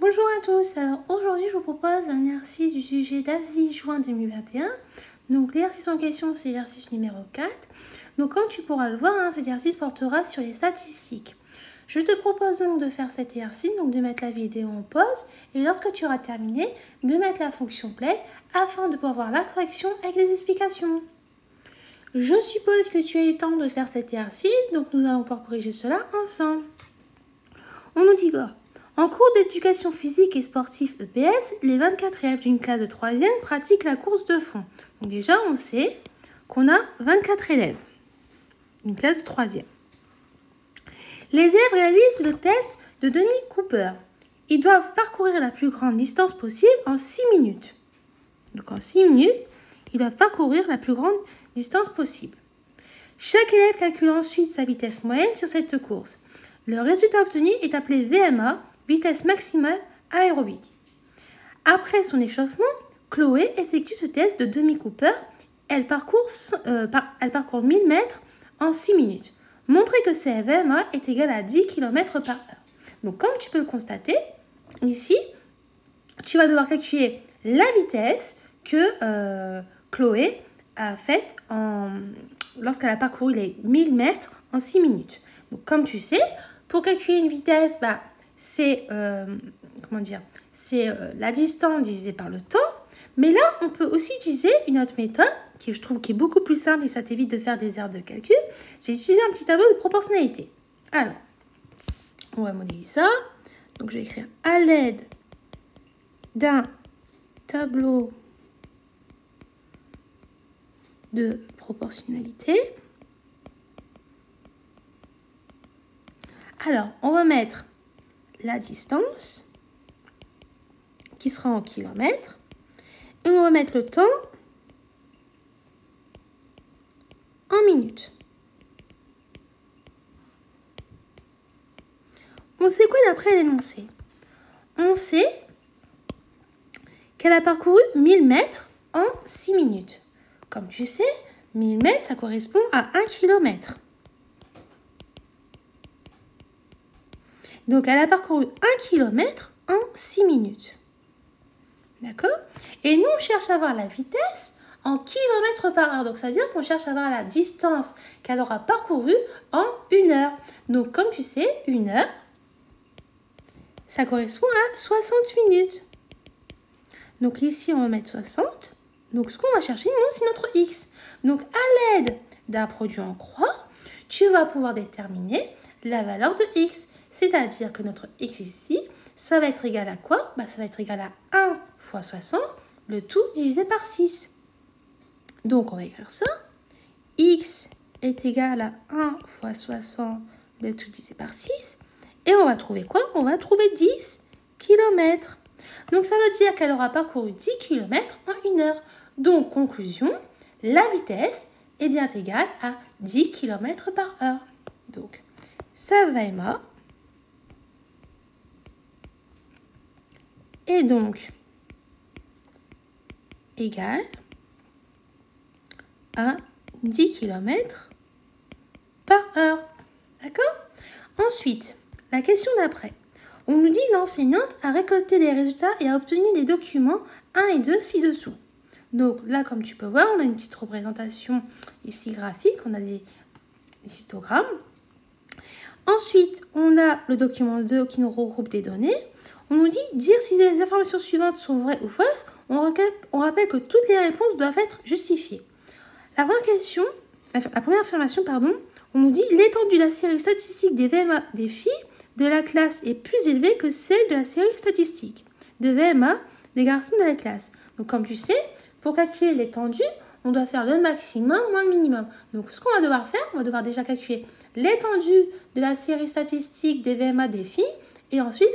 Bonjour à tous, alors aujourd'hui je vous propose un exercice du sujet d'Asie-juin 2021. Donc l'exercice en question c'est l'exercice numéro 4. Donc comme tu pourras le voir, cet exercice portera sur les statistiques. Je te propose donc de faire cet exercice, donc de mettre la vidéo en pause et lorsque tu auras terminé, de mettre la fonction play afin de pouvoir voir la correction avec les explications. Je suppose que tu as eu le temps de faire cet exercice, donc nous allons pouvoir corriger cela ensemble. On nous dit quoi ? En cours d'éducation physique et sportive EPS, les 24 élèves d'une classe de 3e pratiquent la course de fond. Donc déjà, on sait qu'on a 24 élèves, une classe de 3e. Les élèves réalisent le test de Demi Cooper. Ils doivent parcourir la plus grande distance possible en 6 minutes. Donc en 6 minutes, ils doivent parcourir la plus grande distance possible. Chaque élève calcule ensuite sa vitesse moyenne sur cette course. Le résultat obtenu est appelé VMA, vitesse maximale aérobique. Après son échauffement, Chloé effectue ce test de Demi Cooper. Elle parcourt 1000 mètres en 6 minutes. Montrez que sa VMA est égale à 10 km par heure. Donc comme tu peux le constater, ici, tu vas devoir calculer la vitesse que Chloé a faite lorsqu'elle a parcouru les 1000 mètres en 6 minutes. Donc comme tu sais, pour calculer une vitesse, c'est la distance divisée par le temps. Mais là, on peut aussi utiliser une autre méthode qui, je trouve, qui est beaucoup plus simple et ça t'évite de faire des erreurs de calcul. J'ai utilisé un petit tableau de proportionnalité. Alors, on va modéliser ça. Donc, je vais écrire à l'aide d'un tableau de proportionnalité. Alors, on va mettre la distance qui sera en kilomètres et on va mettre le temps en minutes. On sait quoi d'après l'énoncé? On sait qu'elle a parcouru 1000 mètres en 6 minutes. Comme tu sais, 1000 mètres, ça correspond à 1 km. Donc, elle a parcouru 1 km en 6 minutes. D'accord? Et nous, on cherche à voir la vitesse en kilomètres par heure. Donc, ça veut dire qu'on cherche à voir la distance qu'elle aura parcourue en 1 heure. Donc, comme tu sais, 1 heure, ça correspond à 60 minutes. Donc, ici, on va mettre 60. Donc, ce qu'on va chercher, nous, c'est notre x. Donc, à l'aide d'un produit en croix, tu vas pouvoir déterminer la valeur de x. C'est-à-dire que notre x ici, ça va être égal à quoi? Ça va être égal à 1 fois 60, le tout divisé par 6. Donc, on va écrire ça. X est égal à 1 fois 60, le tout divisé par 6. Et on va trouver quoi? On va trouver 10 km. Donc, ça veut dire qu'elle aura parcouru 10 km en 1 heure. Donc, conclusion, la vitesse est bien égale à 10 km par heure. Donc, ça va VMA est donc égal à 10 km par heure. D'accord? Ensuite, la question d'après. On nous dit l'enseignante a récolté les résultats et a obtenu les documents 1 et 2 ci-dessous. Donc là, comme tu peux voir, on a une petite représentation ici graphique. On a des histogrammes. Ensuite, on a le document 2 qui nous regroupe des données. On nous dit dire si les informations suivantes sont vraies ou fausses. On rappelle que toutes les réponses doivent être justifiées. La première affirmation, on nous dit l'étendue de la série statistique des VMA des filles de la classe est plus élevée que celle de la série statistique de VMA des garçons de la classe. Donc comme tu sais, pour calculer l'étendue, on doit faire le maximum moins le minimum. Donc ce qu'on va devoir faire, on va devoir déjà calculer l'étendue de la série statistique des VMA des filles et ensuite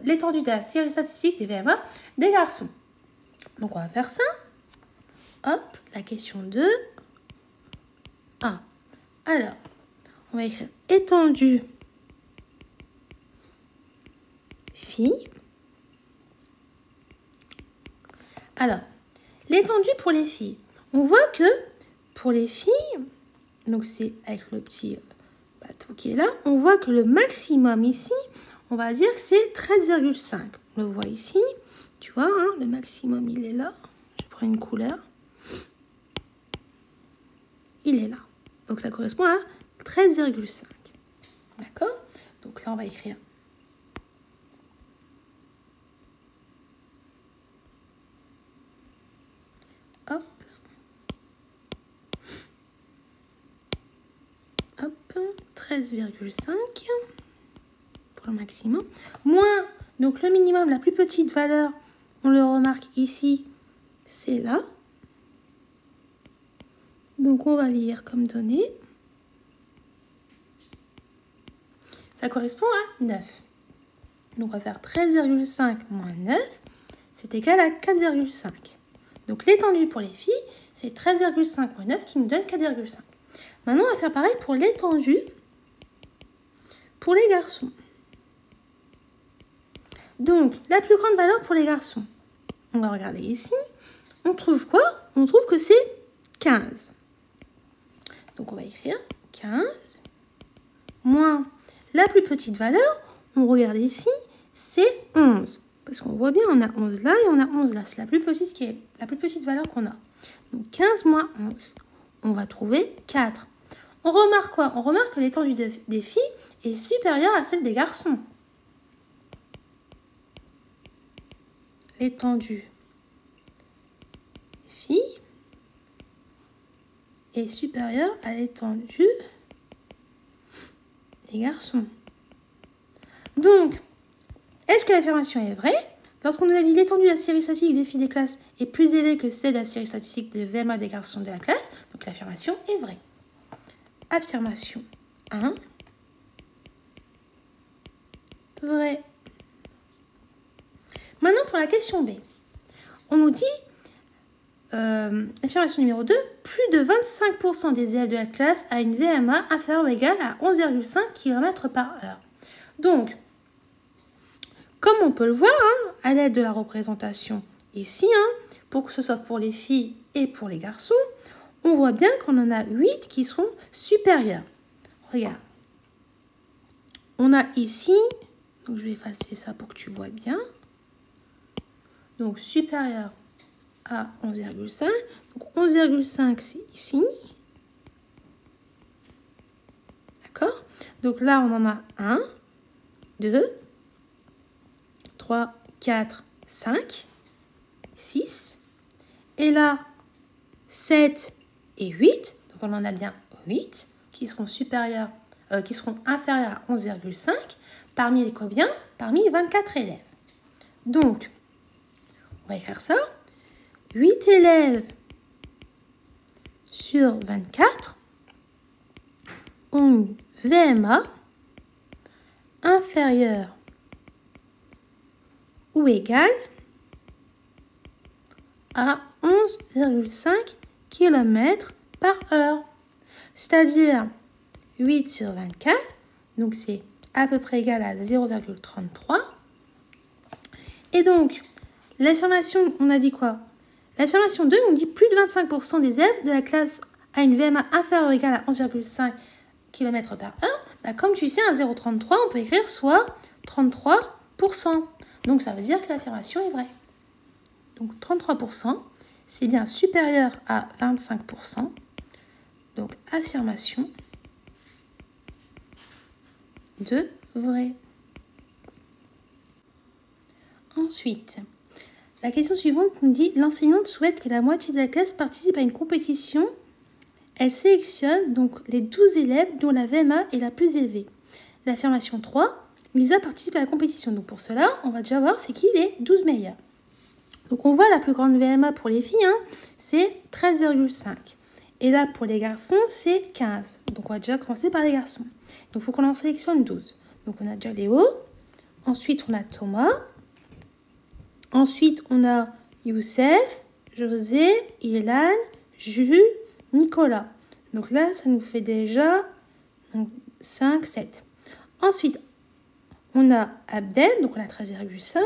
l'étendue de la série statistique des VMA des garçons. Donc on va faire ça. Hop, la question 2. 1. Alors, on va écrire étendue filles. Alors, l'étendue pour les filles. On voit que pour les filles, donc c'est avec le petit bateau qui est là, on voit que le maximum ici, on va dire que c'est 13,5. On le voit ici. Tu vois, hein, le maximum, il est là. Je prends une couleur. Il est là. Donc, ça correspond à 13,5. D'accord? Donc là, on va écrire. Hop. Hop. 13,5 pour le maximum. Moins, donc le minimum, la plus petite valeur, on le remarque ici, c'est là. Donc, on va lire comme données. Ça correspond à 9. Donc, on va faire 13,5 moins 9, c'est égal à 4,5. Donc, l'étendue pour les filles, c'est 13,5 moins 9 qui nous donne 4,5. Maintenant, on va faire pareil pour l'étendue pour les garçons. Donc, la plus grande valeur pour les garçons. On va regarder ici. On trouve quoi? On trouve que c'est 15. Donc, on va écrire 15 moins la plus petite valeur. On regarde ici, c'est 11. Parce qu'on voit bien, on a 11 là et on a 11 là. C'est la plus petite qui est la plus petite valeur qu'on a. Donc, 15 moins 11. On va trouver 4. On remarque quoi? On remarque que l'étendue des filles est supérieure à celle des garçons. L'étendue des filles est supérieure à l'étendue des garçons. Donc, est-ce que l'affirmation est vraie? Lorsqu'on nous a dit l'étendue de la série statistique des filles des classes est plus élevée que celle de la série statistique de VMA des garçons de la classe, donc l'affirmation est vraie. Affirmation 1. Vrai. Maintenant, pour la question B. On nous dit, affirmation numéro 2, plus de 25% des élèves de la classe a une VMA inférieure ou égale à 11,5 km/h. Donc, comme on peut le voir, hein, à l'aide de la représentation ici, hein, pour que ce soit pour les filles et pour les garçons, on voit bien qu'on en a 8 qui seront supérieurs. Regarde. On a ici, donc je vais effacer ça pour que tu vois bien. Donc, supérieur à 11,5. Donc, 11,5, c'est ici. D'accord? Donc là, on en a 1, 2, 3, 4, 5, 6. Et là, 7 et 8. Donc, on en a bien 8 qui seront supérieurs, qui seront inférieurs à 11,5. Parmi les combien? Parmi 24 élèves. Donc, on va écrire ça. 8 élèves sur 24 ont une VMA inférieure ou égale à 11,5 km/h. C'est-à-dire 8 sur 24, donc c'est à peu près égal à 0,33. Et donc, l'affirmation, on a dit quoi? L'affirmation 2, on dit plus de 25% des élèves de la classe a une VMA inférieure ou égale à 11,5 km/h. Bah, comme tu sais, un 0,33, on peut écrire soit 33%. Donc, ça veut dire que l'affirmation est vraie. Donc, 33%, c'est bien supérieur à 25%. Donc, affirmation de vrai. Ensuite, la question suivante nous dit « L'enseignante souhaite que la moitié de la classe participe à une compétition. Elle sélectionne donc les 12 élèves dont la VMA est la plus élevée. L'affirmation 3, Lisa participe à la compétition. Donc pour cela, on va déjà voir c'est qui les 12 meilleurs. Donc on voit la plus grande VMA pour les filles, hein, c'est 13,5. Et là pour les garçons, c'est 15. Donc on va déjà commencer par les garçons. Donc il faut qu'on en sélectionne 12. Donc on a déjà Léo. Ensuite on a Thomas. Ensuite on a Youssef, José, Ilan, Jules, Nicolas. Donc là, ça nous fait déjà 5, 7. Ensuite, on a Abdel, donc on a 13,5.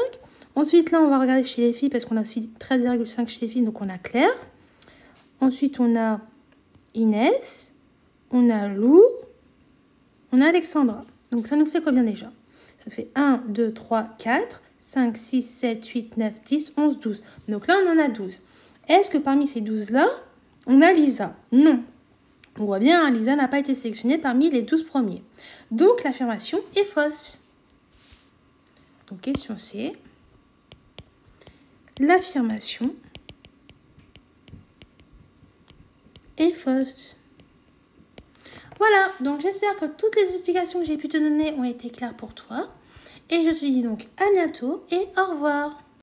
Ensuite, là, on va regarder chez les filles parce qu'on a aussi 13,5 chez les filles, donc on a Claire. Ensuite, on a Inès, on a Lou, on a Alexandra. Donc ça nous fait combien déjà? Ça fait 1, 2, 3, 4, 5, 6, 7, 8, 9, 10, 11, 12. Donc là, on en a 12. Est-ce que parmi ces 12-là, on a Lisa? Non. On voit bien, Lisa n'a pas été sélectionnée parmi les 12 premiers. Donc, l'affirmation est fausse. Donc, question C. L'affirmation est fausse. Voilà, donc j'espère que toutes les explications que j'ai pu te donner ont été claires pour toi. Et je te dis donc à bientôt et au revoir.